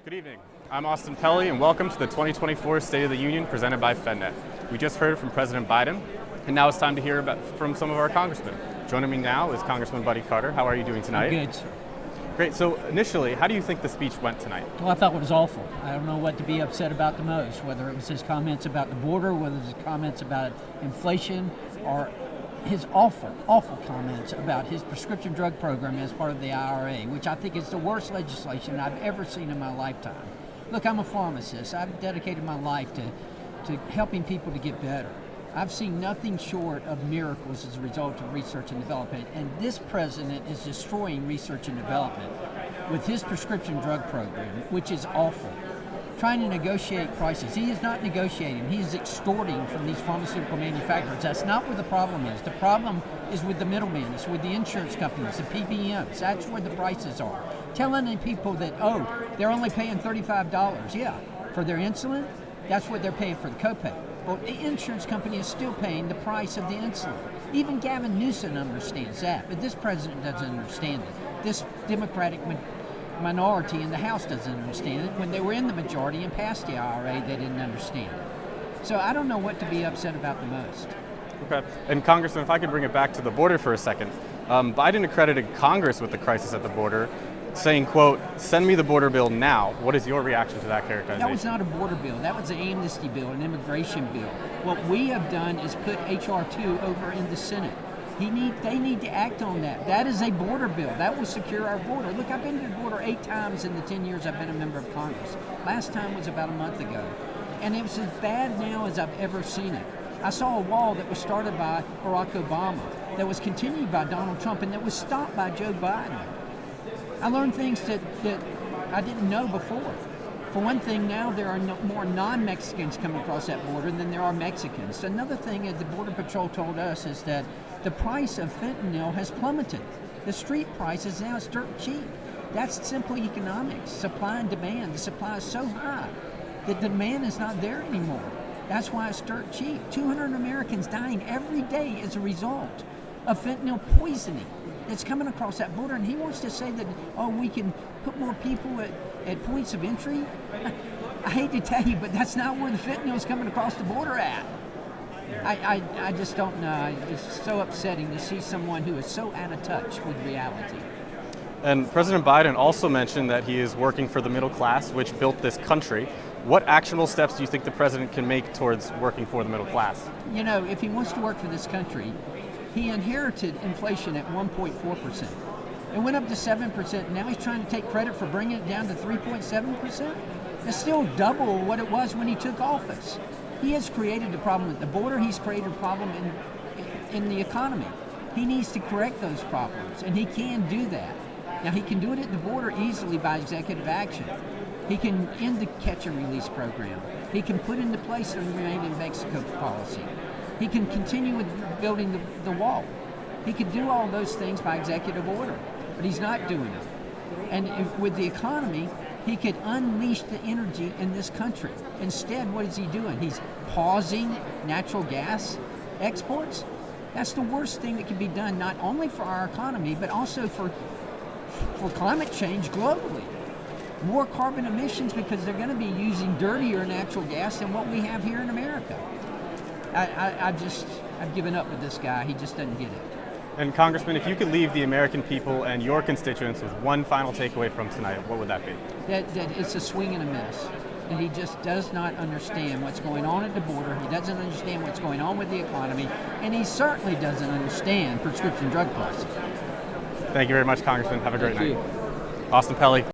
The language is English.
Good evening. I'm Austin Pelley, and welcome to the 2024 State of the Union presented by FedNet. We just heard from President Biden, and now it's time to hear from some of our congressmen. Joining me now is Congressman Buddy Carter. How are you doing tonight? Good, sir. Great. So initially, how do you think the speech went tonight? Well, I thought it was awful. I don't know what to be upset about the most, whether it was his comments about the border, whether it was his comments about inflation, or his awful comments about his prescription drug program as part of the IRA, which I think is the worst legislation I've ever seen in my lifetime. Look, I'm a pharmacist. I've dedicated my life to helping people to get better. I've seen nothing short of miracles as a result of research and development, and this president is destroying research and development with his prescription drug program, which is awful. Trying to negotiate prices. He is not negotiating. He is extorting from these pharmaceutical manufacturers. That's not where the problem is. The problem is with the middlemen. It's with the insurance companies, the PBMs. That's where the prices are. Telling the people that, they're only paying $35. Yeah, for their insulin, that's what they're paying for the copay. Well, the insurance company is still paying the price of the insulin. Even Gavin Newsom understands that, but this president doesn't understand it. This Democratic minority in the House doesn't understand it. When they were in the majority and passed the IRA, they didn't understand it. So I don't know what to be upset about the most. Okay. And Congressman, if I could bring it back to the border for a second. Biden accredited Congress with the crisis at the border, saying, quote, "Send me the border bill now." What is your reaction to that characterization? That was not a border bill. That was an amnesty bill, an immigration bill. What we have done is put H.R. 2 over in the Senate. They need to act on that. That is a border bill. That will secure our border. Look, I've been to the border 8 times in the 10 years I've been a member of Congress. Last time was about a month ago. And it was as bad now as I've ever seen it. I saw a wall that was started by Barack Obama, that was continued by Donald Trump, and that was stopped by Joe Biden. I learned things that I didn't know before. For one thing, now there are more non-Mexicans coming across that border than there are Mexicans. Another thing that the Border Patrol told us is that the price of fentanyl has plummeted. The street price is now dirt cheap. That's simply economics, supply and demand. The supply is so high that the demand is not there anymore. That's why it's dirt cheap. 200 Americans dying every day as a result of fentanyl poisoning that's coming across that border. And he wants to say that, we can put more people at points of entry. I hate to tell you, but that's not where the fentanyl is coming across the border at. I just don't know. It's so upsetting to see someone who is so out of touch with reality. And President Biden also mentioned that he is working for the middle class, which built this country. What actionable steps do you think the president can make towards working for the middle class? You know, if he wants to work for this country, he inherited inflation at 1.4%. It went up to 7%. Now he's trying to take credit for bringing it down to 3.7%. It's still double what it was when he took office. He has created a problem at the border. He's created a problem in the economy. He needs to correct those problems, and he can do that. Now, he can do it at the border easily by executive action. He can end the catch and release program. He can put into place the Remain in Mexico policy. He can continue with building the wall. He could do all those things by executive order, but he's not doing it. And with the economy, he could unleash the energy in this country. Instead, what is he doing? He's pausing natural gas exports. That's the worst thing that can be done, not only for our economy, but also for climate change globally. More carbon emissions because they're going to be using dirtier natural gas than what we have here in America. I've given up with this guy. He just doesn't get it. And Congressman, if you could leave the American people and your constituents with one final takeaway from tonight, what would that be? That it's a swing and a miss. And he just does not understand what's going on at the border. He doesn't understand what's going on with the economy. And he certainly doesn't understand prescription drug pricing. Thank you very much, Congressman. Have a great night. Thank you. Austin Pelley.